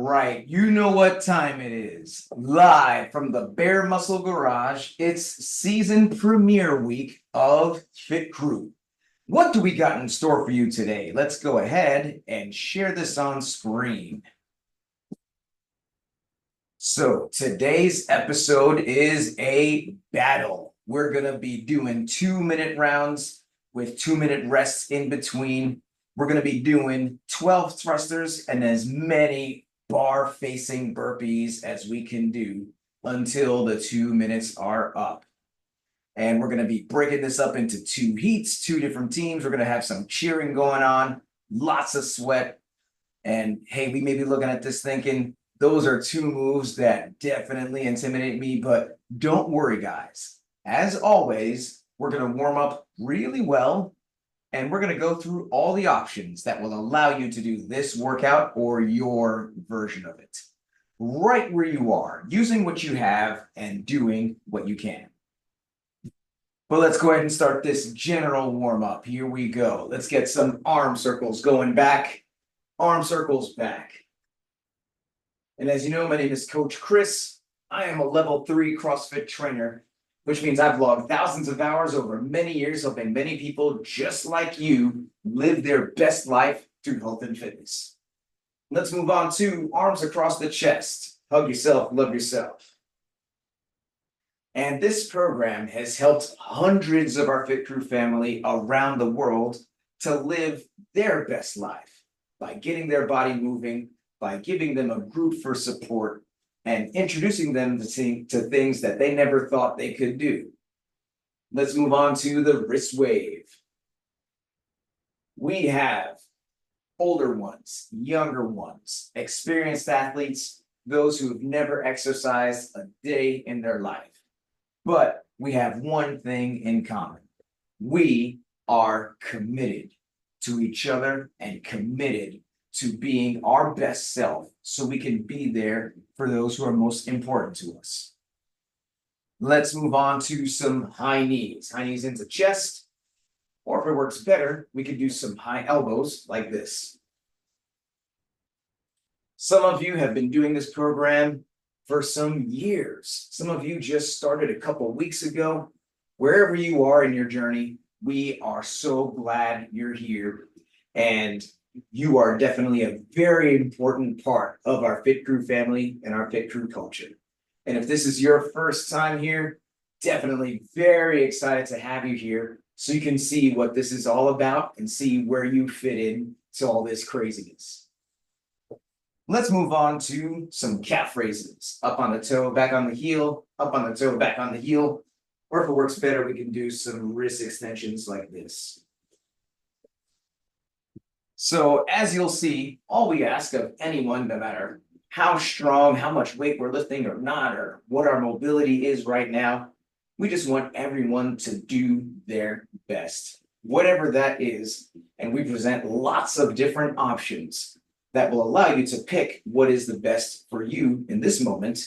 right, you know what time it is. Live from the BearMuscle Garage, it's season premiere week of Fit Crew. What do we got in store for you today? Let's go ahead and share this on screen. So today's episode is a battle. We're going to be doing 2-minute rounds with 2-minute rests in between. We're going to be doing 12 thrusters and as many bar-facing burpees as we can do until the 2 minutes are up. And we're going to be breaking this up into 2 heats, 2 different teams. We're going to have some cheering going on, lots of sweat. And hey, we may be looking at this thinking, those are 2 moves that definitely intimidate me, but don't worry, guys. As always, we're going to warm up really well, and we're going to go through all the options that will allow you to do this workout or your version of it, right where you are, using what you have and doing what you can. But let's go ahead and start this general warm-up. Here we go. Let's get some arm circles going back, arm circles back. And as you know, my name is Coach Chris. I am a level 3 CrossFit trainer, which means I've logged thousands of hours over many years, helping many people just like you live their best life through health and fitness. Let's move on to arms across the chest. Hug yourself, love yourself. And this program has helped hundreds of our Fit Crew family around the world to live their best life by getting their body moving, by giving them a group for support, and introducing them to things that they never thought they could do. Let's move on to the wrist wave. We have older ones, younger ones, experienced athletes, those who have never exercised a day in their life. But we have one thing in common. We are committed to each other and committed to being our best self so we can be there for those who are most important to us. Let's move on to some high knees. High knees into chest, or if it works better, we could do some high elbows like this. Some of you have been doing this program for some years. Some of you just started a couple weeks ago. Wherever you are in your journey, we are so glad you're here. And you are definitely a very important part of our Fit Crew family and our Fit Crew culture. And if this is your first time here, definitely very excited to have you here so you can see what this is all about and see where you fit in to all this craziness. Let's move on to some calf raises. Up on the toe, back on the heel, up on the toe, back on the heel. Or if it works better, we can do some wrist extensions like this. So as you'll see, all we ask of anyone, no matter how strong, how much weight we're lifting or not, or what our mobility is right now, we just want everyone to do their best, whatever that is. And we present lots of different options that will allow you to pick what is the best for you in this moment.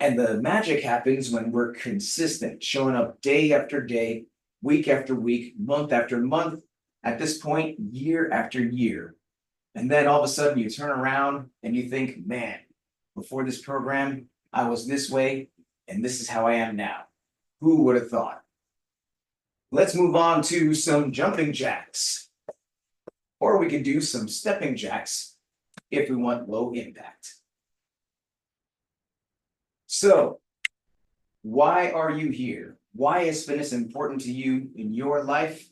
And the magic happens when we're consistent, showing up day after day, week after week, month after month, at this point, year after year. And then all of a sudden you turn around and you think, man, before this program, I was this way, and this is how I am now. Who would have thought? Let's move on to some jumping jacks. Or we could do some stepping jacks if we want low impact. So, why are you here? Why is fitness important to you in your life?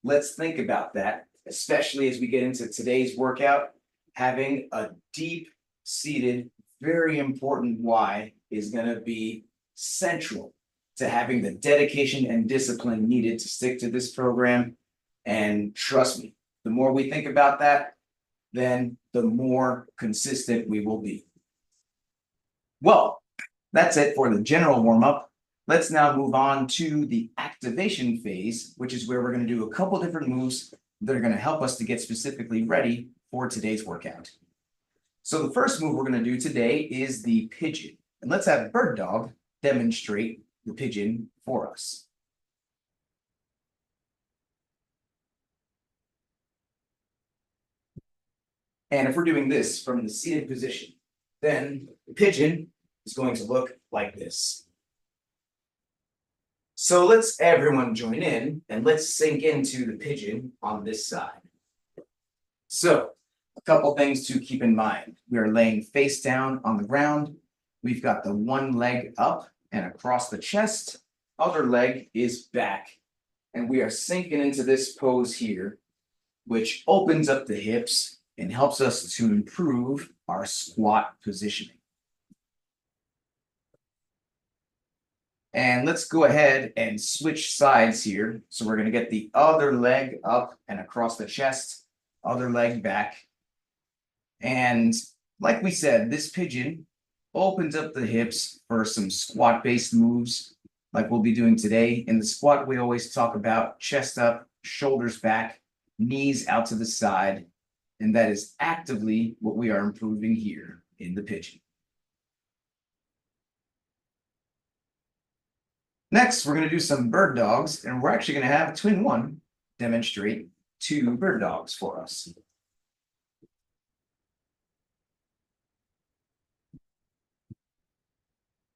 Let's think about that, especially as we get into today's workout. Having a deep-seated, very important why is going to be central to having the dedication and discipline needed to stick to this program. And trust me, the more we think about that, then the more consistent we will be. Well, that's it for the general warm-up. Let's now move on to the activation phase, which is where we're going to do a couple different moves that are going to help us to get specifically ready for today's workout. So the first move we're going to do today is the pigeon. And let's have Bird Dog demonstrate the pigeon for us. And if we're doing this from the seated position, then the pigeon is going to look like this. So let's everyone join in and let's sink into the pigeon on this side. So a couple things to keep in mind. We are laying face down on the ground. We've got the one leg up and across the chest. Other leg is back. And we are sinking into this pose here, which opens up the hips and helps us to improve our squat positioning. And let's go ahead and switch sides here. So we're going to get the other leg up and across the chest, other leg back. And like we said, this pigeon opens up the hips for some squat-based moves like we'll be doing today. In the squat, we always talk about chest up, shoulders back, knees out to the side. And that is actively what we are improving here in the pigeon. Next, we're going to do some bird dogs, and we're actually going to have Twin One demonstrate 2 bird dogs for us.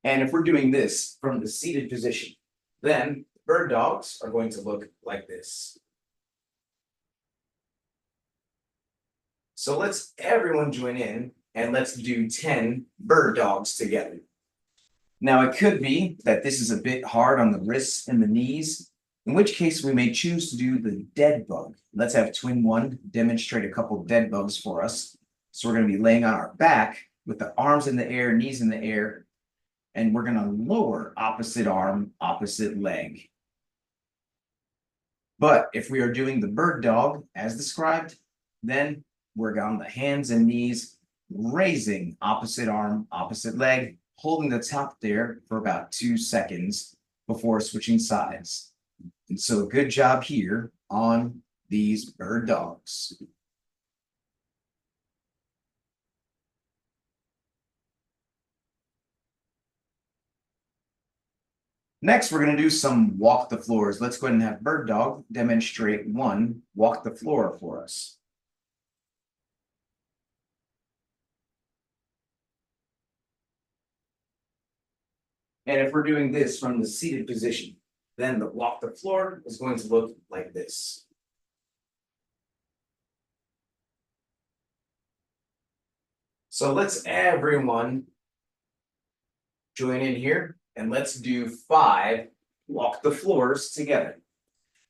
And if we're doing this from the seated position, then bird dogs are going to look like this. So let's everyone join in and let's do 10 bird dogs together. Now, it could be that this is a bit hard on the wrists and the knees, in which case we may choose to do the dead bug. Let's have Twin One demonstrate a couple of dead bugs for us. So we're going to be laying on our back with the arms in the air, knees in the air, and we're going to lower opposite arm, opposite leg. But if we are doing the bird dog as described, then we're on the hands and knees, raising opposite arm, opposite leg, holding the top there for about 2 seconds before switching sides. And so good job here on these bird dogs. Next, we're going to do some walk the floors. Let's go ahead and have bird dog demonstrate 1 walk the floor for us. And if we're doing this from the seated position, then the walk the floor is going to look like this. So let's everyone join in here and let's do 5 walk the floors together.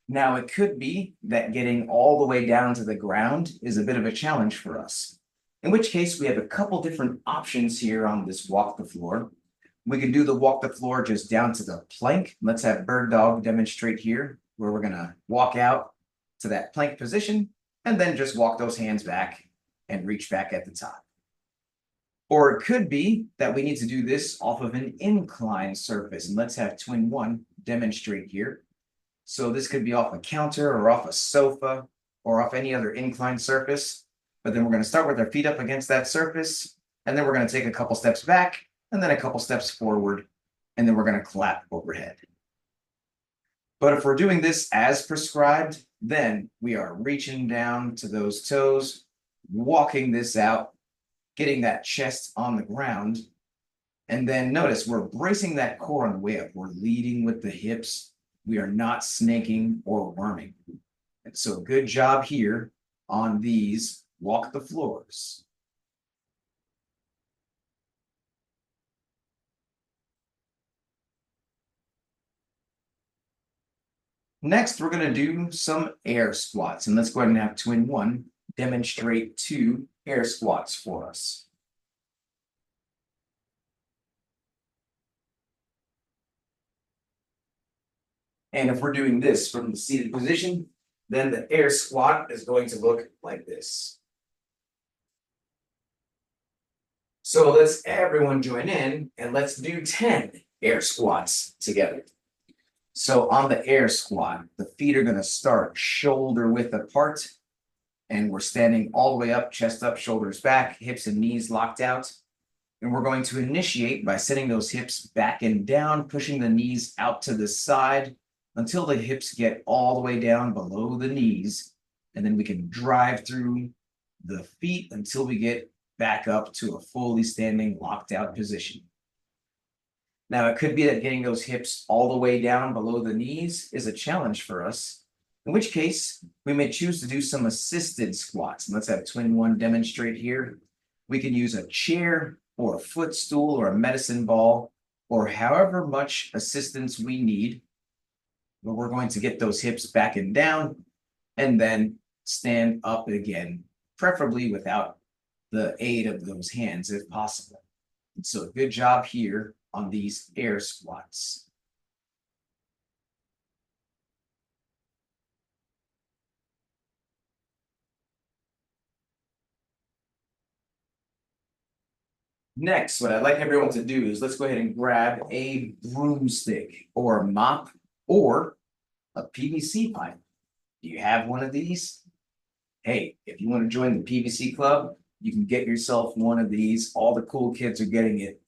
Now, it could be that getting all the way down to the ground is a bit of a challenge for us, in which case we have a couple different options here on this walk the floor. We can do the walk the floor just down to the plank. Let's have bird dog demonstrate here, where we're going to walk out to that plank position and then just walk those hands back and reach back at the top. Or it could be that we need to do this off of an incline surface. And let's have Twin One demonstrate here. So this could be off a counter or off a sofa or off any other inclined surface. But then we're going to start with our feet up against that surface. And then we're going to take a couple steps back and then a couple steps forward. And then we're going to clap overhead. But if we're doing this as prescribed, then we are reaching down to those toes, walking this out, getting that chest on the ground. And then notice we're bracing that core on the way up. We're leading with the hips. We are not snaking or worming. And so good job here on these walk the floors. Next, we're going to do some air squats. And let's go ahead and have Twin One demonstrate 2 air squats for us. And if we're doing this from the seated position, then the air squat is going to look like this. So let's everyone join in and let's do 10 air squats together. So on the air squat, the feet are going to start shoulder width apart. And we're standing all the way up, chest up, shoulders back, hips and knees locked out. And we're going to initiate by sending those hips back and down, pushing the knees out to the side until the hips get all the way down below the knees. And then we can drive through the feet until we get back up to a fully standing locked out position. Now, it could be that getting those hips all the way down below the knees is a challenge for us, in which case we may choose to do some assisted squats. And let's have twin one demonstrate here. We can use a chair or a footstool or a medicine ball or however much assistance we need. But we're going to get those hips back and down and then stand up again, preferably without the aid of those hands if possible. And so good job here on these air squats. Next, what I'd like everyone to do is let's go ahead and grab a broomstick or a mop or a PVC pipe. Do you have one of these? Hey, if you want to join the PVC club, you can get yourself one of these. All the cool kids are getting it.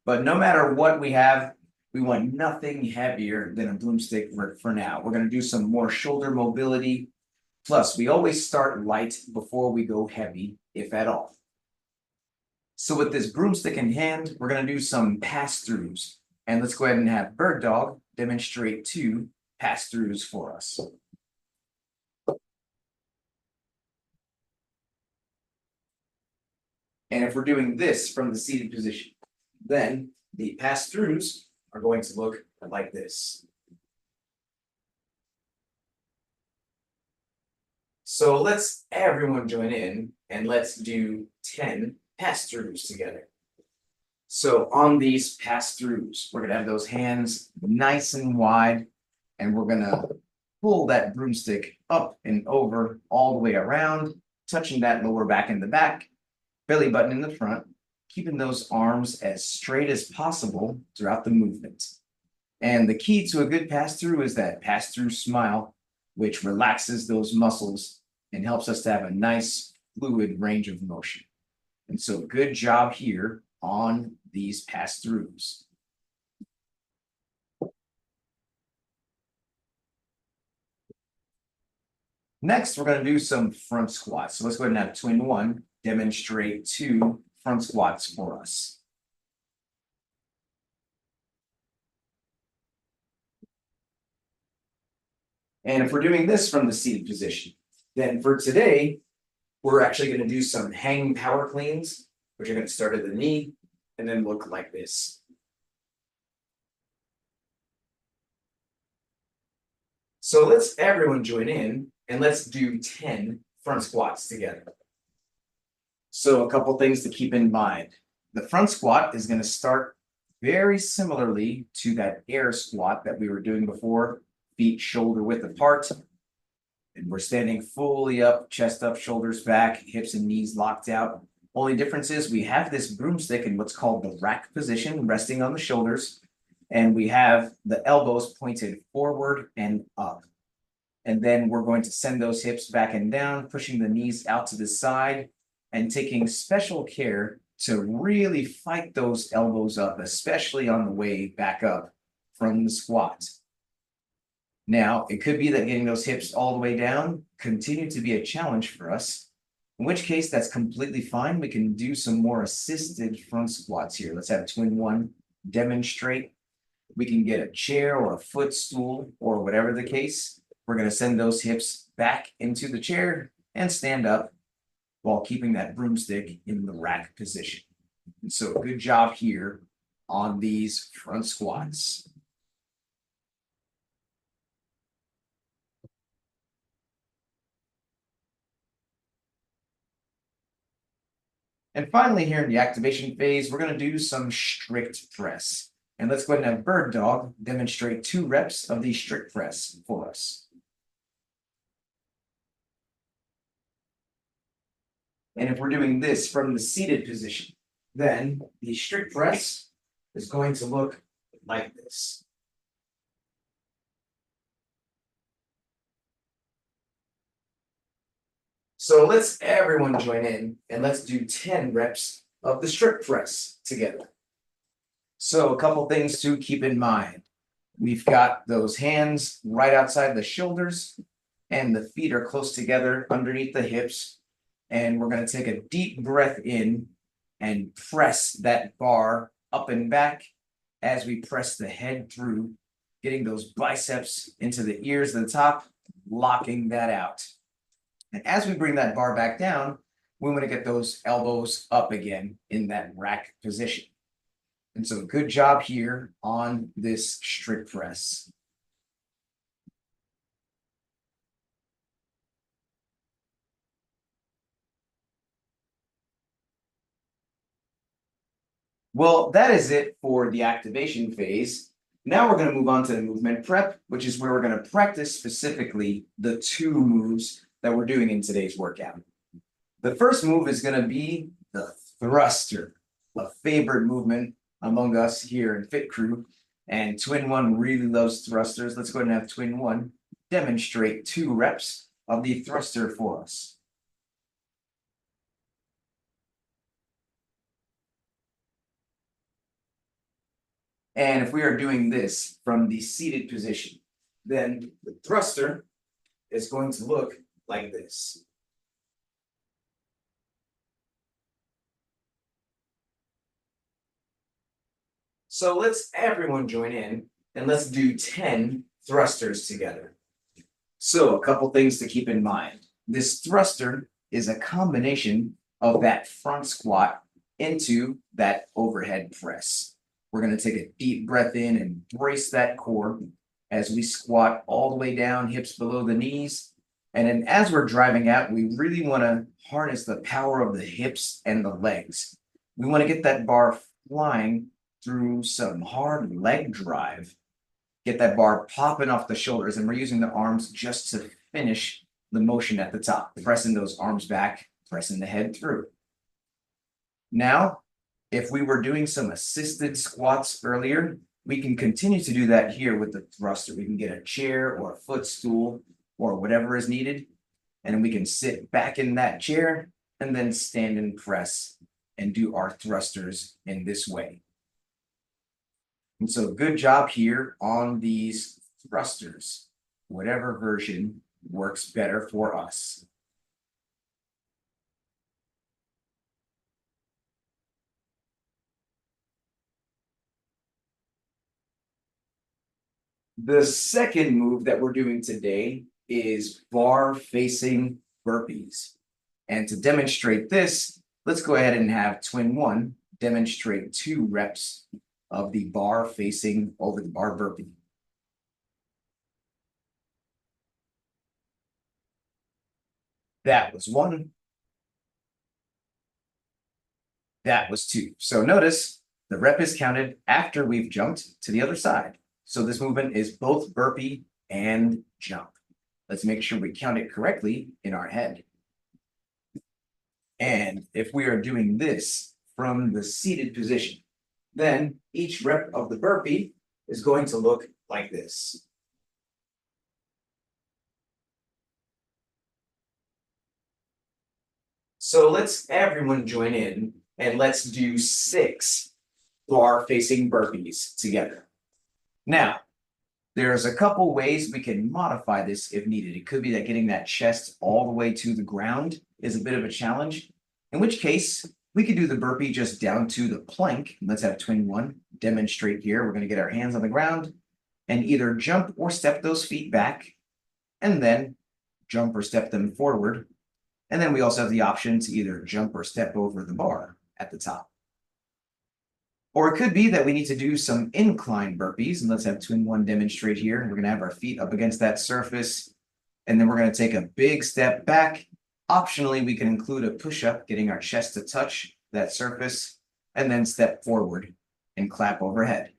But no matter what we have, we want nothing heavier than a broomstick for now. We're going to do some more shoulder mobility. Plus, we always start light before we go heavy, if at all. So with this broomstick in hand, we're going to do some pass-throughs. And let's go ahead and have Bird Dog demonstrate 2 pass-throughs for us. And if we're doing this from the seated position, then the pass-throughs are going to look like this. So let's everyone join in and let's do 10 pass-throughs together. So on these pass-throughs, we're going to have those hands nice and wide, and we're going to pull that broomstick up and over all the way around, touching that lower back in the back, belly button in the front, keeping those arms as straight as possible throughout the movement. And the key to a good pass-through is that pass-through smile, which relaxes those muscles and helps us to have a nice fluid range of motion. And so good job here on these pass-throughs. Next, we're going to do some front squats. So let's go ahead and have twin one demonstrate 2 front squats for us. And if we're doing this from the seated position, then for today, we're actually going to do some hanging power cleans, which are going to start at the knee and then look like this. So let's everyone join in and let's do 10 front squats together. So a couple things to keep in mind. The front squat is going to start very similarly to that air squat that we were doing before, feet shoulder width apart. And we're standing fully up, chest up, shoulders back, hips and knees locked out. Only difference is we have this broomstick in what's called the rack position, resting on the shoulders. And we have the elbows pointed forward and up. And then we're going to send those hips back and down, pushing the knees out to the side and taking special care to really fight those elbows up, especially on the way back up from the squat. Now, it could be that getting those hips all the way down continue to be a challenge for us, in which case that's completely fine. We can do some more assisted front squats here. Let's have twin one demonstrate. We can get a chair or a footstool or whatever the case. We're going to send those hips back into the chair and stand up while keeping that broomstick in the rack position. And so good job here on these front squats. And finally, here in the activation phase, we're going to do some strict press. And let's go ahead and have Bird Dog demonstrate 2 reps of the strict press for us. And if we're doing this from the seated position, then the strict press is going to look like this. So let's everyone join in and let's do 10 reps of the strict press together. So a couple things to keep in mind. We've got those hands right outside the shoulders and the feet are close together underneath the hips. And we're going to take a deep breath in and press that bar up and back as we press the head through, getting those biceps into the ears at the top, locking that out. And as we bring that bar back down, we want to get those elbows up again in that rack position. And so good job here on this strict press. Well, that is it for the activation phase. Now we're going to move on to the movement prep, which is where we're going to practice specifically the two moves that we're doing in today's workout. The first move is going to be the thruster, a favorite movement among us here in Fit Crew. And Twin One really loves thrusters. Let's go ahead and have Twin One demonstrate 2 reps of the thruster for us. And if we are doing this from the seated position, then the thruster is going to look like this. So let's everyone join in and let's do 10 thrusters together. So a couple things to keep in mind. This thruster is a combination of that front squat into that overhead press. We're going to take a deep breath in and brace that core as we squat all the way down, hips below the knees. And then as we're driving out, we really want to harness the power of the hips and the legs. We want to get that bar flying through some hard leg drive. Get that bar popping off the shoulders, and we're using the arms just to finish the motion at the top, pressing those arms back, pressing the head through. Now, if we were doing some assisted squats earlier, we can continue to do that here with the thruster. We can get a chair or a footstool or whatever is needed, and then we can sit back in that chair and then stand and press and do our thrusters in this way. And so good job here on these thrusters, whatever version works better for us. The second move that we're doing today is bar-facing burpees. And to demonstrate this, let's go ahead and have Twin One demonstrate 2 reps of the bar facing over the bar burpee. That was 1. That was 2. So notice the rep is counted after we've jumped to the other side. So this movement is both burpee and jump. Let's make sure we count it correctly in our head. And if we are doing this from the seated position, then each rep of the burpee is going to look like this. So let's everyone join in and let's do 6 bar-facing burpees together. Now, there's a couple ways we can modify this if needed. It could be that getting that chest all the way to the ground is a bit of a challenge, in which case we could do the burpee just down to the plank. Let's have Twin One demonstrate here. We're going to get our hands on the ground and either jump or step those feet back, and then jump or step them forward. And then we also have the option to either jump or step over the bar at the top. Or it could be that we need to do some incline burpees, and let's have Twin One demonstrate here. We're going to have our feet up against that surface, and then we're going to take a big step back. Optionally, we can include a push-up, getting our chest to touch that surface, and then step forward and clap overhead.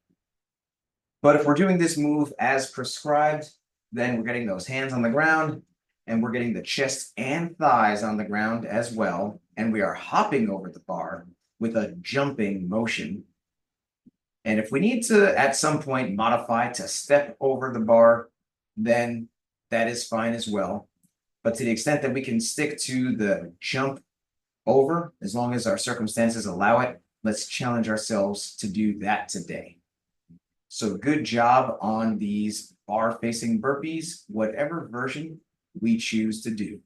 But if we're doing this move as prescribed, then we're getting those hands on the ground, and we're getting the chest and thighs on the ground as well, and we are hopping over the bar with a jumping motion. And if we need to, at some point, modify to step over the bar, then that is fine as well. But to the extent that we can stick to the jump over, as long as our circumstances allow it, let's challenge ourselves to do that today. So good job on these bar-facing burpees, whatever version we choose to do.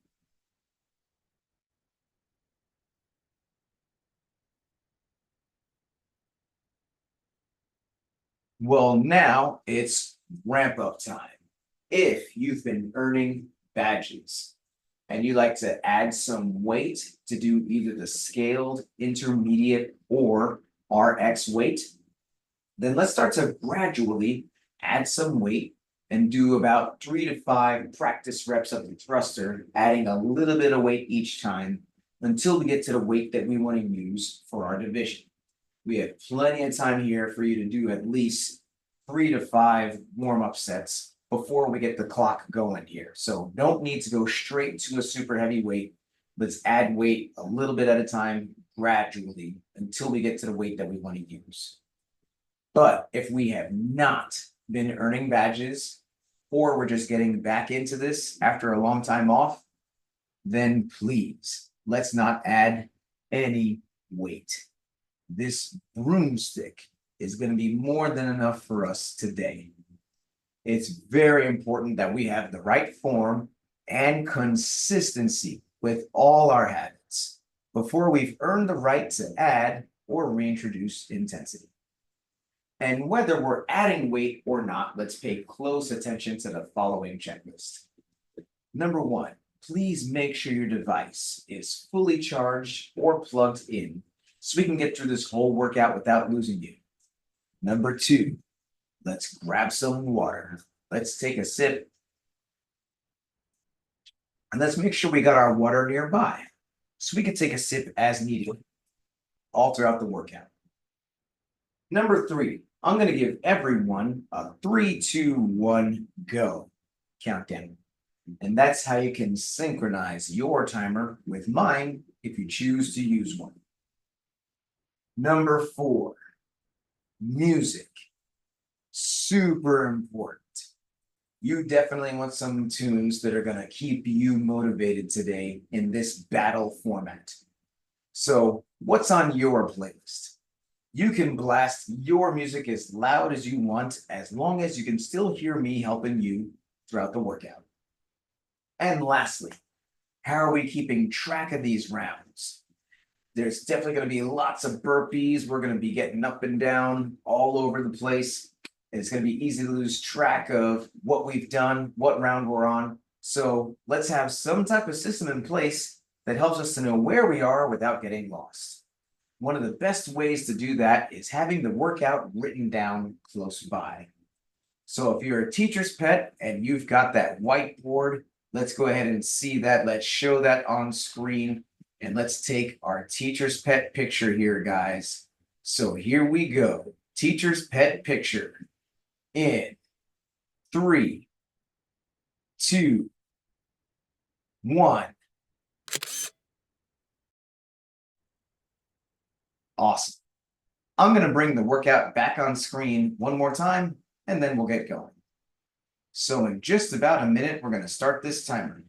Well, now it's ramp up time. If you've been earning badges and you like to add some weight to do either the scaled, intermediate, or RX weight, then let's start to gradually add some weight and do about 3 to 5 practice reps of the thruster, adding a little bit of weight each time until we get to the weight that we want to use for our division. We have plenty of time here for you to do at least 3 to 5 warm-up sets before we get the clock going here. So don't need to go straight to a super heavy weight. Let's add weight a little bit at a time, gradually, until we get to the weight that we want to use. But if we have not been earning badges, or we're just getting back into this after a long time off, then please, let's not add any weight. This broomstick is going to be more than enough for us today. It's very important that we have the right form and consistency with all our habits before we've earned the right to add or reintroduce intensity. And whether we're adding weight or not, let's pay close attention to the following checklist. Number 1, please make sure your device is fully charged or plugged in so we can get through this whole workout without losing you. Number 2, let's grab some water. Let's take a sip. And let's make sure we got our water nearby so we can take a sip as needed all throughout the workout. Number 3, I'm going to give everyone a 3, 2, 1, go countdown. And that's how you can synchronize your timer with mine if you choose to use one. Number 4, music. Super important. You definitely want some tunes that are going to keep you motivated today in this battle format. So, what's on your playlist? You can blast your music as loud as you want, as long as you can still hear me helping you throughout the workout. And lastly, how are we keeping track of these rounds? There's definitely going to be lots of burpees. We're going to be getting up and down all over the place. It's going to be easy to lose track of what we've done, what round we're on. So let's have some type of system in place that helps us to know where we are without getting lost. One of the best ways to do that is having the workout written down close by. So if you're a teacher's pet and you've got that whiteboard, let's go ahead and see that. Let's show that on screen. And let's take our teacher's pet picture here, guys. So here we go. Teacher's pet picture. In 3, 2, 1. Awesome. I'm going to bring the workout back on screen one more time, and then we'll get going. So in just about a minute, we're going to start this timer.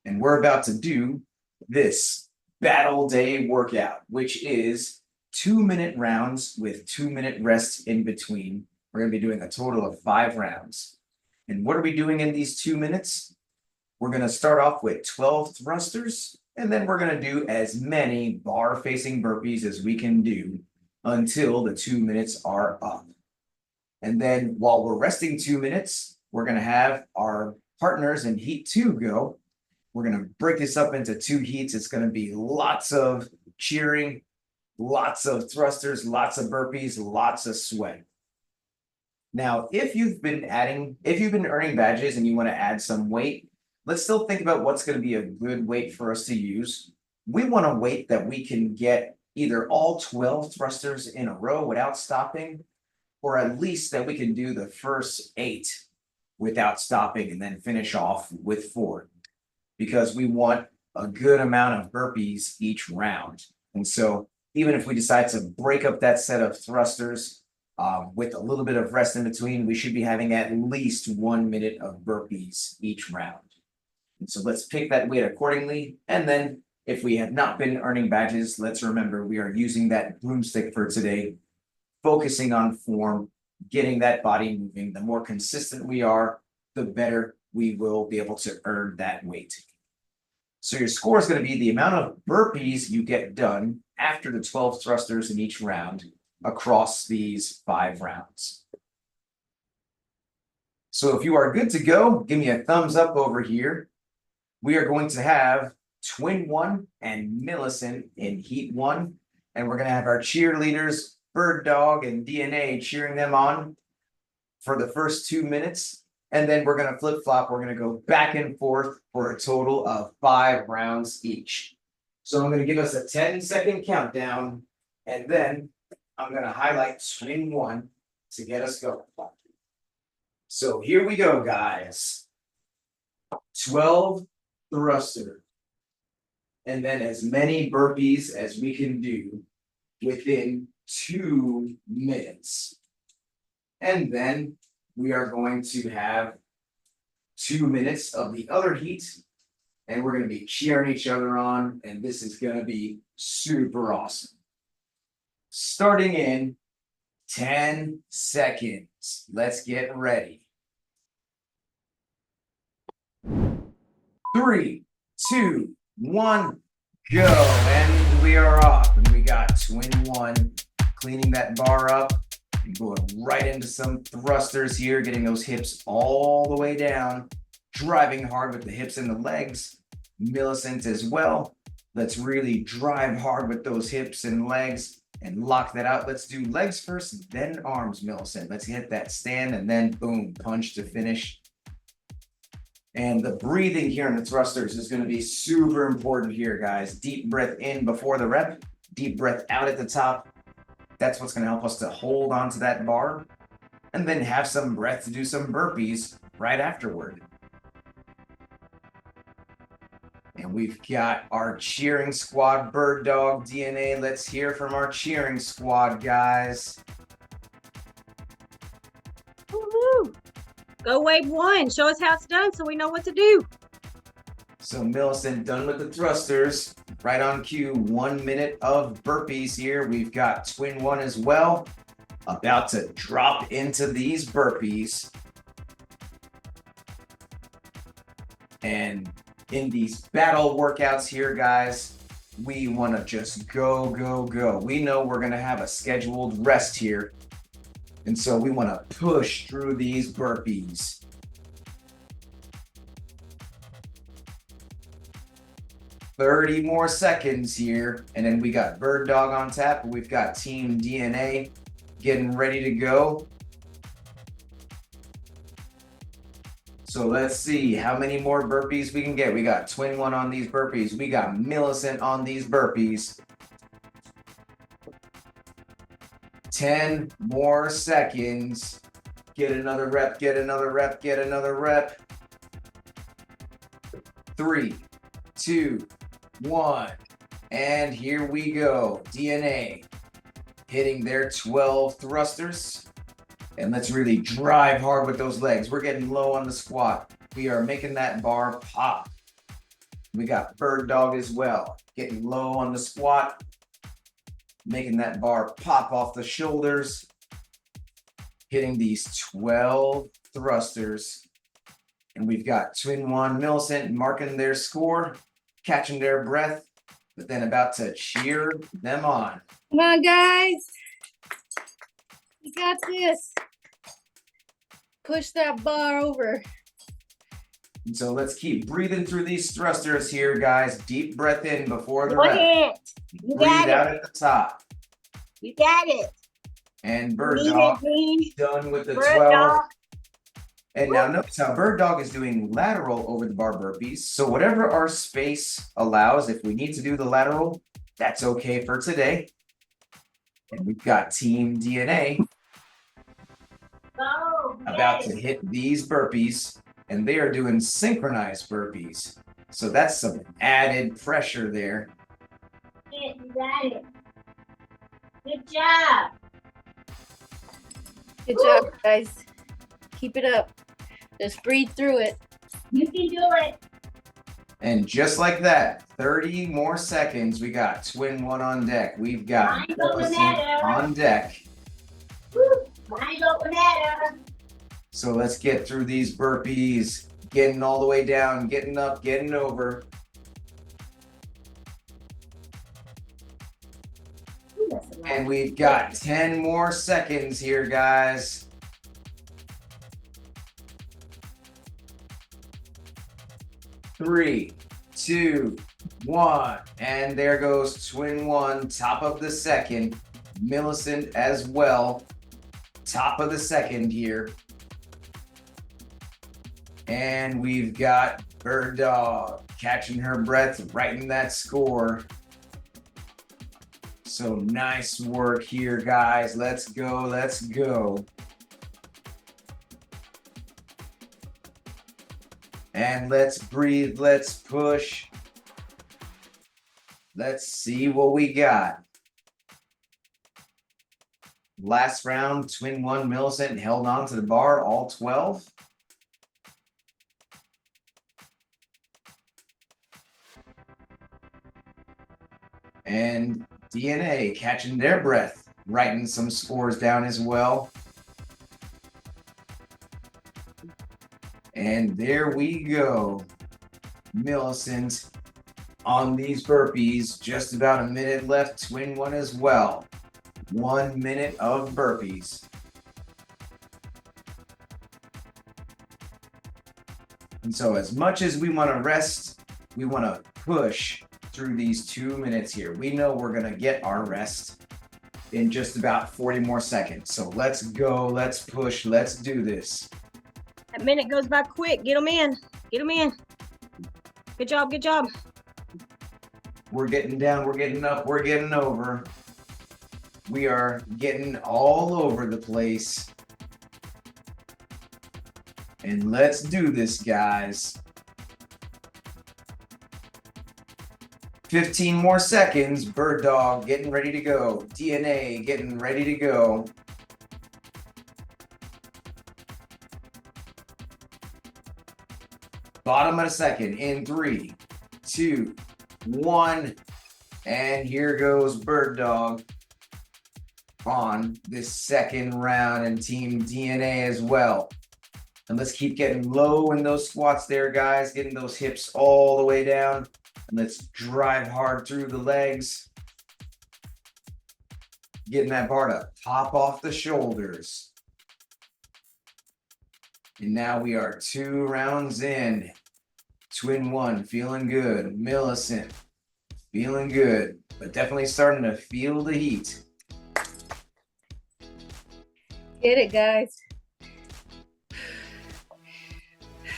And we're about to do this battle day workout, which is 2-minute rounds with 2-minute rests in between. We're going to be doing a total of 5 rounds. And what are we doing in these 2 minutes? We're going to start off with 12 thrusters, and then we're going to do as many bar-facing burpees as we can do until the 2 minutes are up. And then while we're resting 2 minutes, we're going to have our partners in heat 2 go. We're going to break this up into 2 heats. It's going to be lots of cheering, lots of thrusters, lots of burpees, lots of sweat. Now, if you've been earning badges and you want to add some weight, let's still think about what's going to be a good weight for us to use. We want a weight that we can get either all 12 thrusters in a row without stopping, or at least that we can do the first 8 without stopping and then finish off with 4, because we want a good amount of burpees each round. And so even if we decide to break up that set of thrusters with a little bit of rest in between, we should be having at least 1 minute of burpees each round. And so let's pick that weight accordingly. And then if we have not been earning badges, let's remember we are using that broomstick for today, focusing on form, getting that body moving. The more consistent we are, the better we will be able to earn that weight. So your score is going to be the amount of burpees you get done after the 12 thrusters in each round across these 5 rounds. So if you are good to go, give me a thumbs up over here. We are going to have Twin One and Millicent in Heat 1. And we're going to have our cheerleaders, Bird Dog and DNA, cheering them on for the first 2 minutes. And then we're going to flip-flop. We're going to go back and forth for a total of 5 rounds each. So I'm going to give us a 10-second countdown. And then I'm going to highlight Twin One to get us going. So here we go, guys. 12 thruster. And then as many burpees as we can do within 2 minutes. And then we are going to have 2 minutes of the other heat. And we're going to be cheering each other on. And this is going to be super awesome. Starting in 10 seconds. Let's get ready. 3, 2, 1, go. And we are off. And we got Twin One cleaning that bar up and going right into some thrusters here, getting those hips all the way down, driving hard with the hips and the legs. Millicent as well. Let's really drive hard with those hips and legs and lock that out. Let's do legs first, then arms, Millicent. Let's hit that stand and then boom, punch to finish. And the breathing here in the thrusters is going to be super important here, guys. Deep breath in before the rep, deep breath out at the top. That's what's going to help us to hold onto that bar and then have some breath to do some burpees right afterward. And we've got our cheering squad, Bird Dog, DNA. Let's hear from our cheering squad, guys. Woo-hoo. Go wave 1. Show us how it's done so we know what to do. So Millicent done with the thrusters. Right on cue, 1 minute of burpees here. We've got Twin One as well. About to drop into these burpees. And in these battle workouts here, guys, we want to just go, go, go. We know we're going to have a scheduled rest here. And so we want to push through these burpees. "30 more seconds here. And then we got Bird Dog on tap. We've got Team DNA getting ready to go. So let's see how many more burpees we can get. We got Twin One on these burpees. We got Millicent on these burpees. 10 more seconds. Get another rep, get another rep, get another rep. 3, 2, 1. And here we go. DNA hitting their 12 thrusters. And let's really drive hard with those legs. We're getting low on the squat. We are making that bar pop. We got Bird Dog as well. Getting low on the squat. Making that bar pop off the shoulders. Hitting these 12 thrusters. And we've got Twin One, Millicent marking their score, catching their breath, but then about to cheer them on. Come on, guys. You got this. Push that bar over. And so let's keep breathing through these thrusters here, guys. Deep breath in before the Go rep. ahead. You Breathe got out it. at the top. You got it. And Bird Lean Dog it, lean. done with the Bird 12. Dog. And now notice how Bird Dog is doing lateral over the bar burpees. So whatever our space allows, if we need to do the lateral, that's okay for today. And we've got Team DNA about to hit these burpees, and they are doing synchronized burpees. So that's some added pressure there. You got it. Good job. Good job, guys. Keep it up. Just breathe through it. You can do it. And just like that, 30 more seconds. We got Twin One on deck. We've got Millicent on deck. Mine's open at So let's get through these burpees. Getting all the way down, getting up, getting over. And we've got 10 more seconds here, guys. 3, 2, 1. And there goes twin one, top of the second. Millicent as well, top of the second here. And we've got Bird Dog catching her breath, writing that score. So nice work here, guys. Let's go, let's go. And let's breathe, let's push. Let's see what we got. Last round, twin one, Millicent held on to the bar, all 12. And DNA catching their breath, writing some scores down as well. And there we go. Millicent on these burpees, just about a minute left, twin one as well. 1 minute of burpees. And so as much as we want to rest, we want to push through these 2 minutes here. We know we're going to get our rest in just about 40 more seconds. So let's go, let's push, let's do this. That minute goes by quick. Get them in. Get them in. Good job, good job. We're getting down, we're getting up, we're getting over. We are getting all over the place. And let's do this, guys. 15 more seconds. Bird Dog getting ready to go. DNA getting ready to go. Bottom of the second in 3, 2, 1. And here goes Bird Dog on this second round, and Team DNA as well. And let's keep getting low in those squats there, guys. Getting those hips all the way down. And let's drive hard through the legs. Getting that bar to pop off the shoulders. And now we are 2 rounds in. Twin one, feeling good. Millicent, feeling good. But definitely starting to feel the heat. Get it, guys.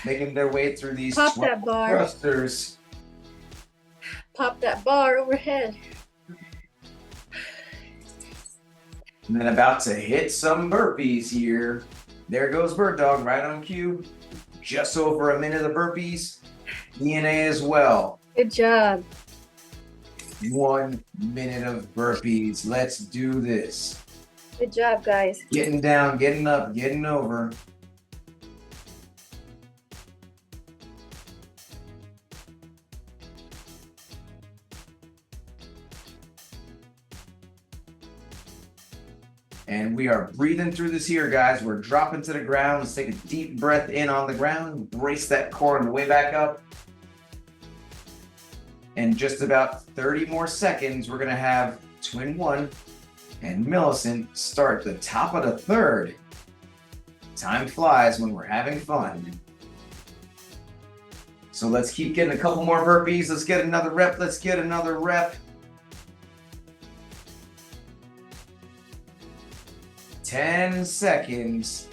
Making their way through these Pop that bar. thrusters. Pop that bar overhead. And then about to hit some burpees here. There goes Bird Dog right on cue. Just over a minute of burpees. DNA as well. Good job. 1 minute of burpees. Let's do this. Good job, guys. Getting down, getting up, getting over. And we are breathing through this here, guys. We're dropping to the ground. Let's take a deep breath in on the ground. Brace that core on the way back up. In just about 30 more seconds, we're going to have twin one and Millicent start the top of the third. Time flies when we're having fun. So let's keep getting a couple more burpees. Let's get another rep. Let's get another rep. 10 seconds.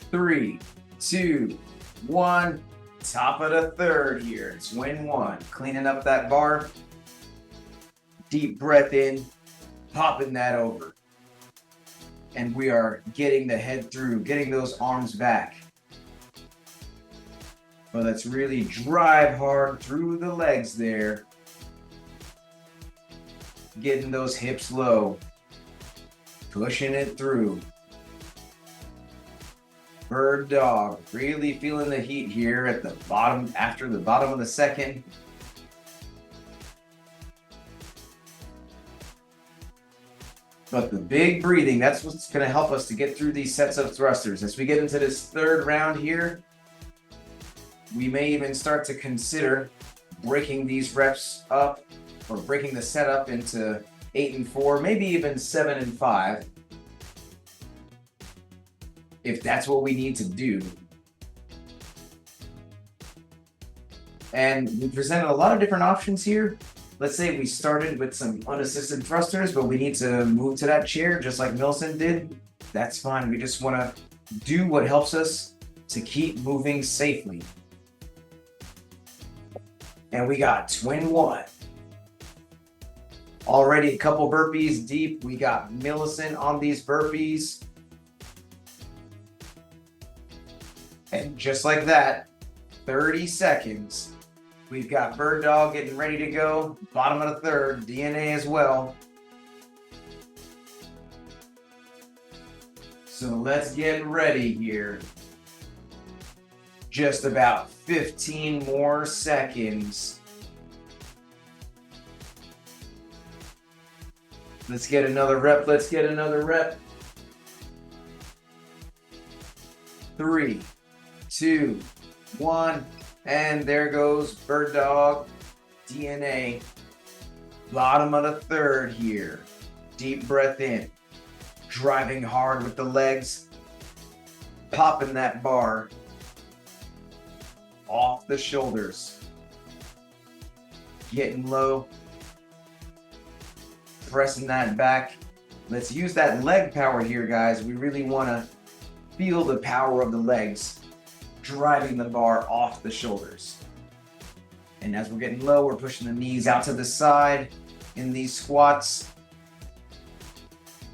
3, 2, 1. Top of the third here. Twin one. Cleaning up that bar. Deep breath in. Popping that over. And we are getting the head through. Getting those arms back. But let's really drive hard through the legs there. Getting those hips low. Pushing it through. Bird Dog, really feeling the heat here at the bottom, after the bottom of the second. But the big breathing, that's what's going to help us to get through these sets of thrusters. As we get into this third round here, we may even start to consider breaking these reps up, or breaking the setup into 8 and 4, maybe even 7 and 5. if that's what we need to do. And we presented a lot of different options here. Let's say we started with some unassisted thrusters, but we need to move to that chair just like Millicent did. That's fine. We just want to do what helps us to keep moving safely. And we got twin one. Already a couple burpees deep. We got Millicent on these burpees. And just like that, 30 seconds. We've got Bird Dog getting ready to go. Bottom of the third, DNA as well. So let's get ready here. Just about 15 more seconds. Let's get another rep. Let's get another rep. 3, 2, 1. And there goes Bird Dog, DNA. Bottom of the third here. Deep breath in. Driving hard with the legs. Popping that bar off the shoulders. Getting low. Pressing that back. Let's use that leg power here, guys. We really want to feel the power of the legs driving the bar off the shoulders. And as we're getting low, we're pushing the knees out to the side in these squats.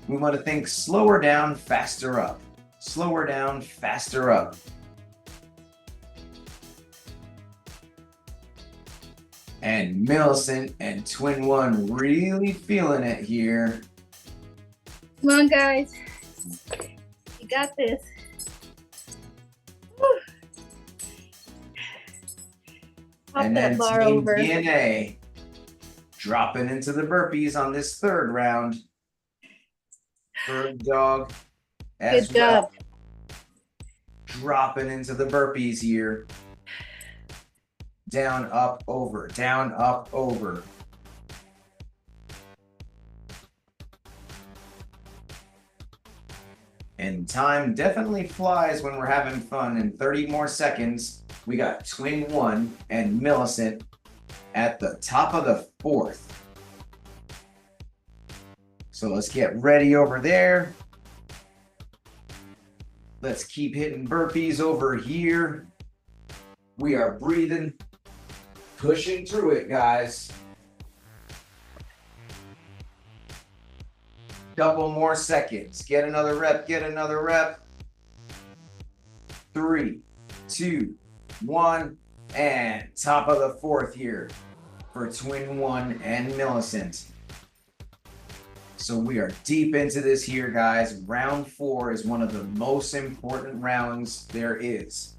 We want to think slower down, faster up. Slower down, faster up. And Millicent and Twin One really feeling it here. Come on, guys. You got this. Woo. Pop And that then bar Team over. DNA dropping into the burpees on this third round. Bird Dog as Good well. job. Dropping into the burpees here. Down, up, over. Down, up, over. And time definitely flies when we're having fun. In 30 more seconds, we got Twin One and Millicent at the top of the fourth. So let's get ready over there. Let's keep hitting burpees over here. We are breathing, pushing through it, guys. Couple more seconds. Get another rep, get another rep. 3, 2, 1, and top of the fourth here for Twin One and Millicent. So we are deep into this here, guys. Round 4 is one of the most important rounds there is.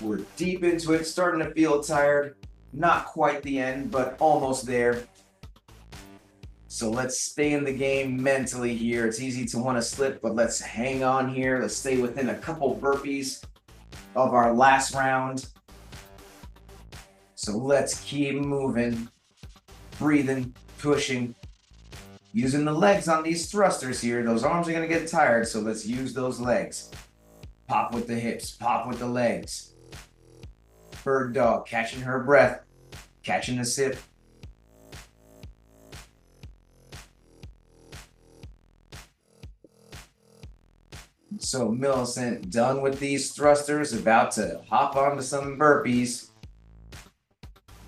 We're deep into it, starting to feel tired. Not quite the end, but almost there. So let's stay in the game mentally here. It's easy to want to slip, but let's hang on here. Let's stay within a couple burpees of our last round. So let's keep moving, breathing, pushing, using the legs on these thrusters here. Those arms are going to get tired, so let's use those legs. Pop with the hips, pop with the legs. Bird Dog, catching her breath, catching the sip. So Millicent done with these thrusters, about to hop onto some burpees.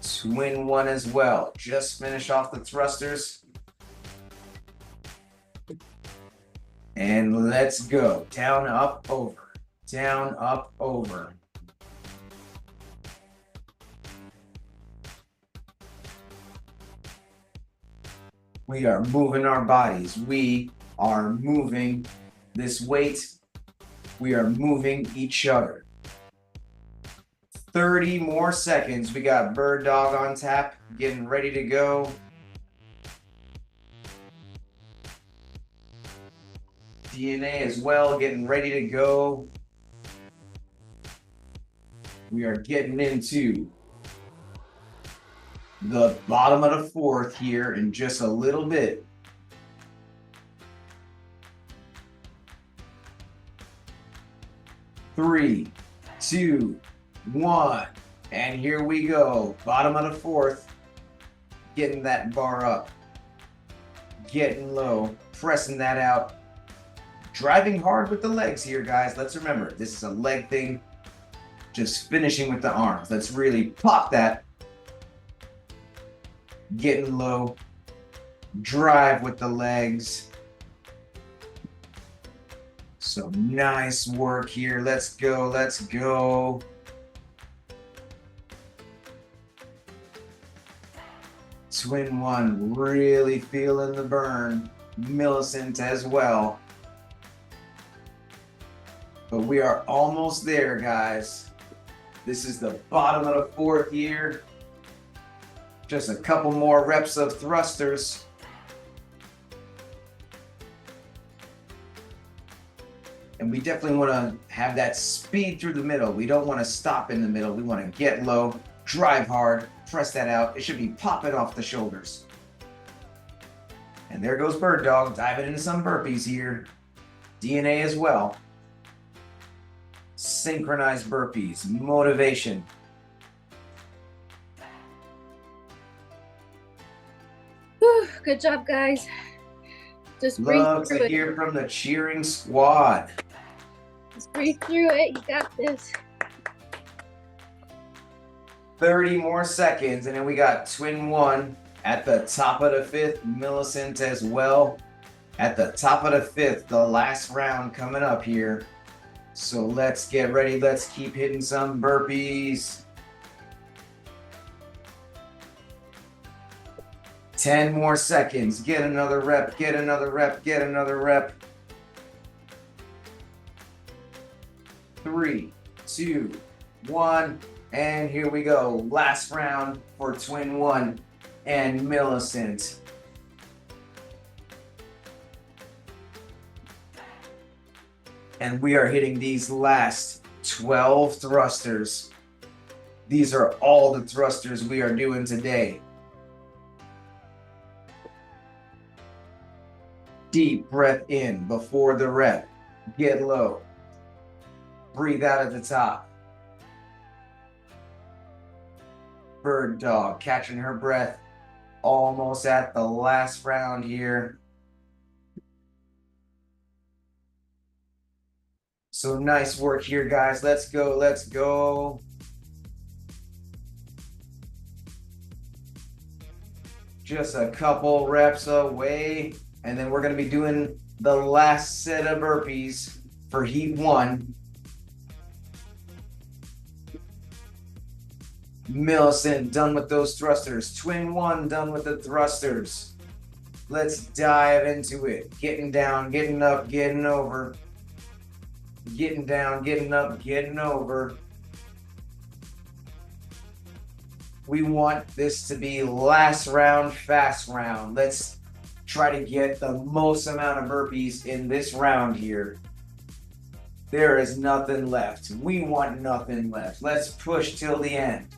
Twin One as well. Just finish off the thrusters. And let's go. Down, up, over. Down, up, over. We are moving our bodies. We are moving this weight. We are moving each other. 30 more seconds. We got Bird Dog on tap, getting ready to go. DNA as well, getting ready to go. We are getting into the bottom of the fourth here in just a little bit. 3, 2, 1. And here we go. Bottom of the fourth. Getting that bar up. Getting low. Pressing that out. Driving hard with the legs here, guys. Let's remember, this is a leg thing. Just finishing with the arms. Let's really pop that. Getting low. Drive with the legs. So nice work here. Let's go. Let's go. Twin one, really feeling the burn. Millicent as well. But we are almost there, guys. This is the bottom of the fourth here. Just a couple more reps of thrusters. And we definitely want to have that speed through the middle. We don't want to stop in the middle. We want to get low, drive hard, press that out. It should be popping off the shoulders. And there goes Bird Dog, diving into some burpees here. DNA as well. Synchronized burpees, motivation. Whew, good job, guys. Just breathe Love through to it. hear from the cheering squad. Just breathe through it. You got this. 30 more seconds, and then we got twin one at the top of the fifth. Millicent as well at the top of the fifth. The last round coming up here. So let's get ready. Let's keep hitting some burpees. 10 more seconds. Get another rep. Get another rep. Get another rep. 3, 2, 1. And here we go. Last round for twin one and Millicent. And we are hitting these last 12 thrusters. These are all the thrusters we are doing today. Deep breath in before the rep. Get low. Breathe out at the top. Bird Dog catching her breath. Almost at the last round here. So nice work here, guys. Let's go. Let's go. Just a couple reps away. And then we're going to be doing the last set of burpees for heat one. Millicent done with those thrusters. Twin one done with the thrusters. Let's dive into it. Getting down, getting up, getting over. Getting down, getting up, getting over. We want this to be last round, fast round. Let's try to get the most amount of burpees in this round here. There is nothing left. We want nothing left. Let's push till the end.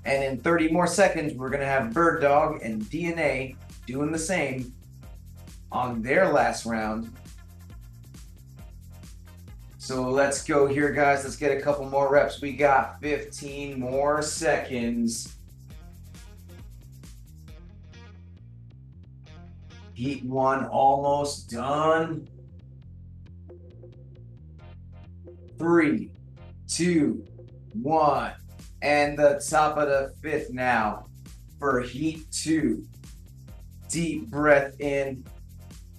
And in 30 more seconds, we're gonna have Bird Dog and DNA doing the same on their last round. So let's go here, guys. Let's get a couple more reps. We got 15 more seconds. Heat one almost done. 3, 2, 1. And the top of the fifth now for heat two. Deep breath in.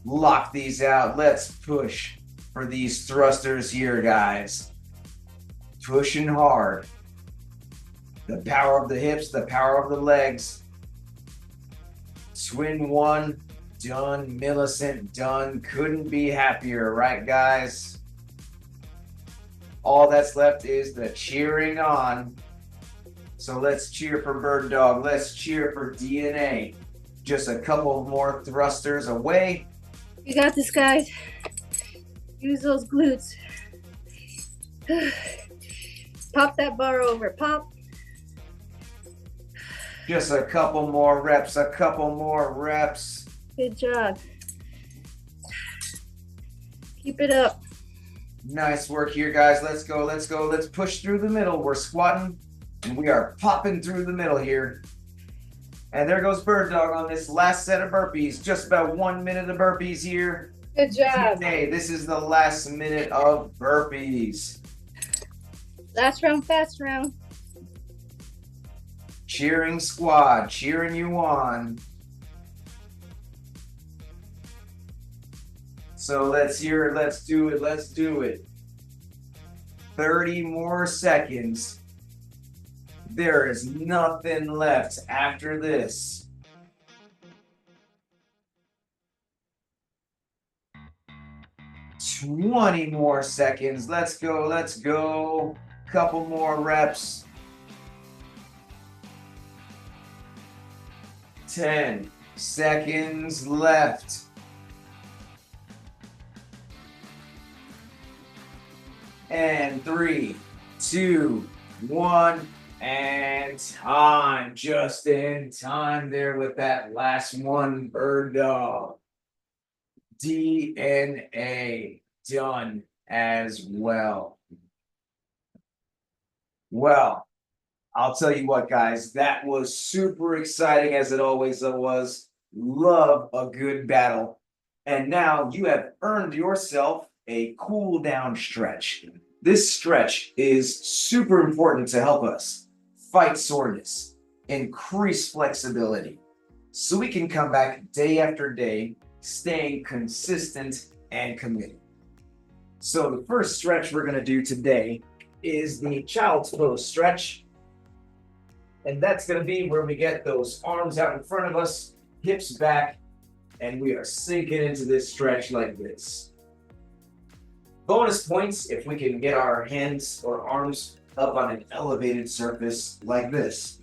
Lock these out. Let's push for these thrusters here, guys. Pushing hard. The power of the hips, the power of the legs. Twin one, done. Millicent, done. Couldn't be happier, right, guys? All that's left is the cheering on. So let's cheer for Bird Dog. Let's cheer for DNA. Just a couple more thrusters away. You got this, guys. Use those glutes. Pop that bar over. Pop. Just a couple more reps. A couple more reps. Good job. Keep it up. Nice work here, guys. Let's go. Let's go. Let's push through the middle. We're squatting and we are popping through the middle here. And there goes Bird Dog on this last set of burpees. Just about 1 minute of burpees here. Good job. Today, this is the last minute of burpees. Last round, fast round. Cheering squad, cheering you on. So let's hear it. Let's do it. Let's do it. 30 more seconds. There is nothing left after this. "20 more seconds. Let's go. Let's go. Couple more reps. 10 seconds left. And 3, 2, 1, and time. Just in time there with that last one, Bird Dog. DNA done as well. Well, I'll tell you what, guys, that was super exciting as it always was. Love a good battle. And now you have earned yourself a cool down stretch. This stretch is super important to help us fight soreness, increase flexibility, so we can come back day after day, staying consistent and committed. So the first stretch we're going to do today is the child's pose stretch. And that's going to be where we get those arms out in front of us, hips back, and we are sinking into this stretch like this. Bonus points if we can get our hands or arms up on an elevated surface like this.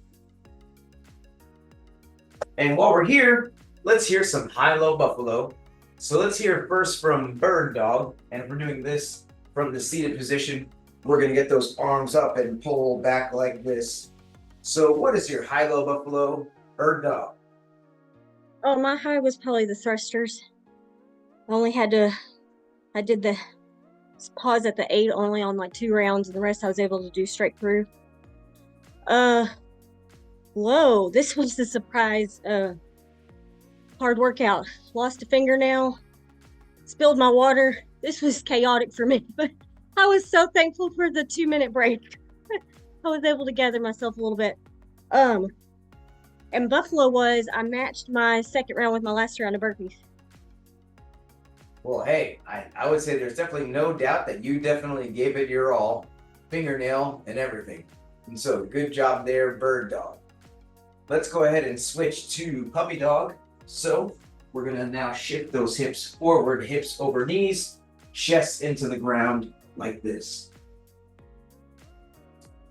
And while we're here, let's hear some high-low buffalo. So let's hear first from Bird Dog. And if we're doing this from the seated position, we're going to get those arms up and pull back like this. So what is your high-low buffalo, Bird Dog? Oh, my high was probably the thrusters. I did the pause at the 8 only on like 2 rounds, and the rest I was able to do straight through. Whoa, this was the surprise hard workout. Lost a fingernail, spilled my water. This was chaotic for me, but I was so thankful for the 2-minute break. I was able to gather myself a little bit. And Buffalo I matched my second round with my last round of burpees. Well, hey, I would say there's definitely no doubt that you definitely gave it your all, fingernail and everything. And so good job there, Bird Dog. Let's go ahead and switch to Puppy Dog. So we're going to now shift those hips forward, hips over knees, chest into the ground like this.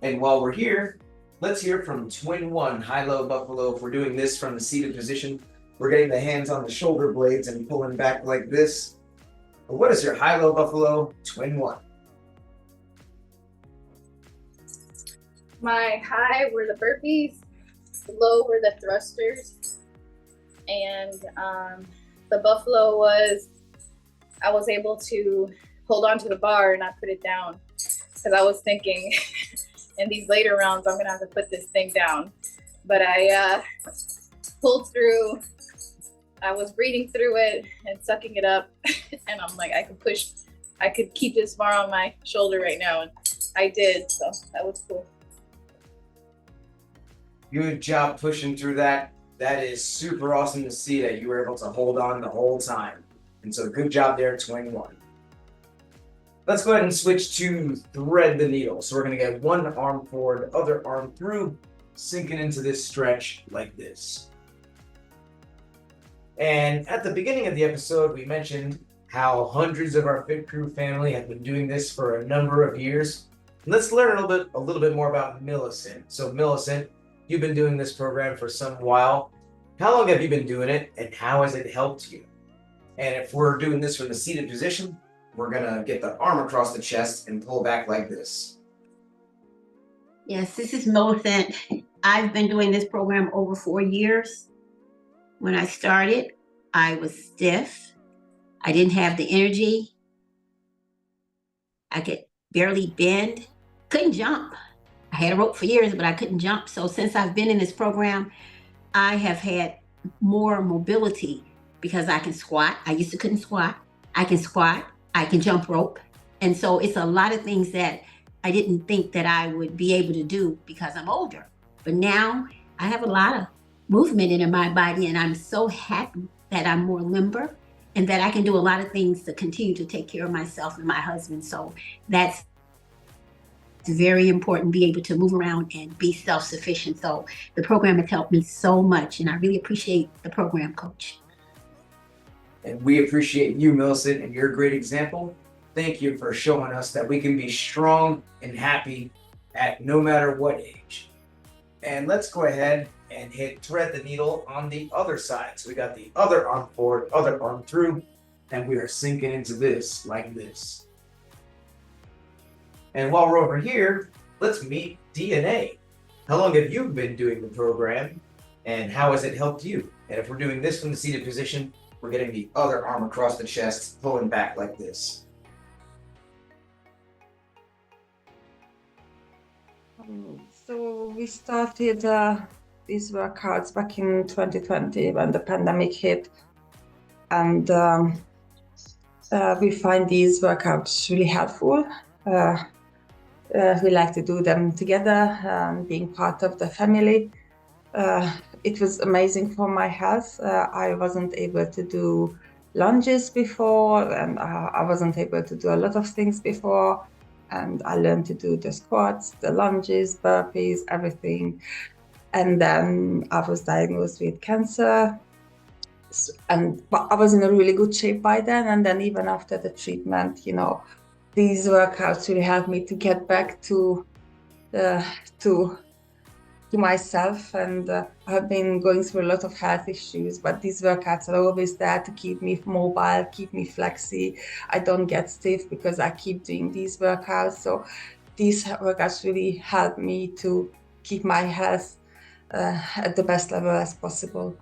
And while we're here, let's hear from Twin One, High-Low Buffalo. If we're doing this from the seated position, we're getting the hands on the shoulder blades and pulling back like this. What is your high-low buffalo, Twin One? My high were the burpees, low were the thrusters, and the buffalo was, I was able to hold on to the bar and not put it down, because I was thinking in these later rounds I'm gonna have to put this thing down, but I pulled through. I was breathing through it and sucking it up, and I'm like, I could keep this bar on my shoulder right now, and I did, so that was cool. Good job pushing through that. That is super awesome to see that you were able to hold on the whole time. And so good job there, Twin One. Let's go ahead and switch to thread the needle. So we're going to get one arm forward, other arm through, sinking into this stretch like this. And at the beginning of the episode, we mentioned how hundreds of our Fit Crew family have been doing this for a number of years. Let's learn a little bit more about Millicent. So Millicent, you've been doing this program for some while. How long have you been doing it, and how has it helped you? And if we're doing this from the seated position, we're gonna get the arm across the chest and pull back like this. Yes, this is Millicent. I've been doing this program over 4 years. When I started, I was stiff. I didn't have the energy. I could barely bend, couldn't jump. I had a rope for years, but I couldn't jump. So since I've been in this program, I have had more mobility because I can squat. I used to couldn't squat. I can squat. I can jump rope. And so it's a lot of things that I didn't think that I would be able to do because I'm older. But now I have a lot of movement in my body, and I'm so happy that I'm more limber and that I can do a lot of things to continue to take care of myself and my husband. So that's very important, be able to move around and be self-sufficient. So the program has helped me so much, and I really appreciate the program, Coach. And we appreciate you, Millicent, and your great example. Thank you for showing us that we can be strong and happy at no matter what age. And let's go ahead and hit thread the needle on the other side. So we got the other arm forward, other arm through, and we are sinking into this like this. And while we're over here, let's meet DNA. How long have you been doing the program, and how has it helped you? And if we're doing this from the seated position, we're getting the other arm across the chest, pulling back like this. So we started these workouts back in 2020 when the pandemic hit, and we find these workouts really helpful. We like to do them together, being part of the family. It was amazing for my health. I wasn't able to do lunges before, and I wasn't able to do a lot of things before. And I learned to do the squats, the lunges, burpees, everything. And then I was diagnosed with cancer. But I was in a really good shape by then. And then even after the treatment, these workouts really helped me to get back to myself. And I have been going through a lot of health issues, but these workouts are always there to keep me mobile, keep me flexy. I don't get stiff because I keep doing these workouts. So these workouts really help me to keep my health at the best level as possible.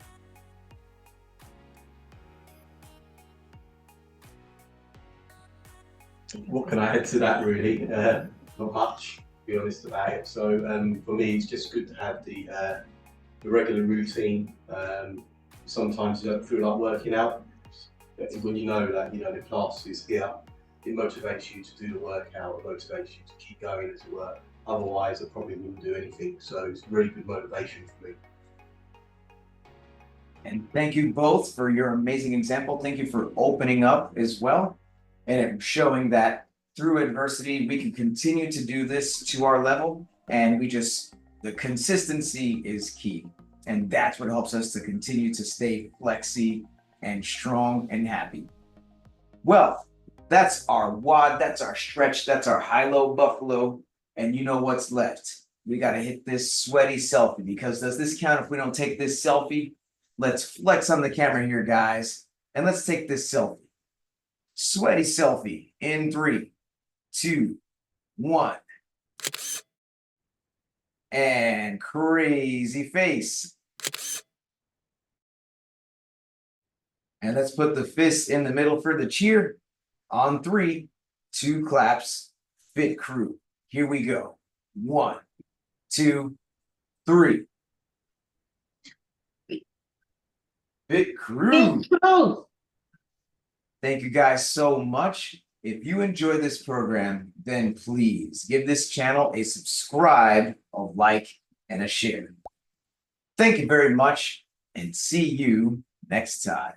What can I add to that, really? Not much, to be honest about it. So for me, it's just good to have the regular routine. Sometimes you don't feel like working out, but when you know that the class is here, it motivates you to do the workout, it motivates you to keep going, as it were. Otherwise, I probably wouldn't do anything. So it's really good motivation for me. And thank you both for your amazing example. Thank you for opening up as well, and showing that through adversity, we can continue to do this to our level, and the consistency is key. And that's what helps us to continue to stay flexy and strong and happy. Well, that's our WOD, that's our stretch, that's our high-low buffalo. And you know what's left. We got to hit this sweaty selfie, because does this count if we don't take this selfie? Let's flex on the camera here, guys, and let's take this selfie. Sweaty selfie in 3, 2, 1. And crazy face. And let's put the fist in the middle for the cheer. On 3, 2 claps, fit crew. Here we go. 1, 2, 3. Fit crew. Thank you guys so much. If you enjoy this program, then please give this channel a subscribe, a like, and a share. Thank you very much, and see you next time.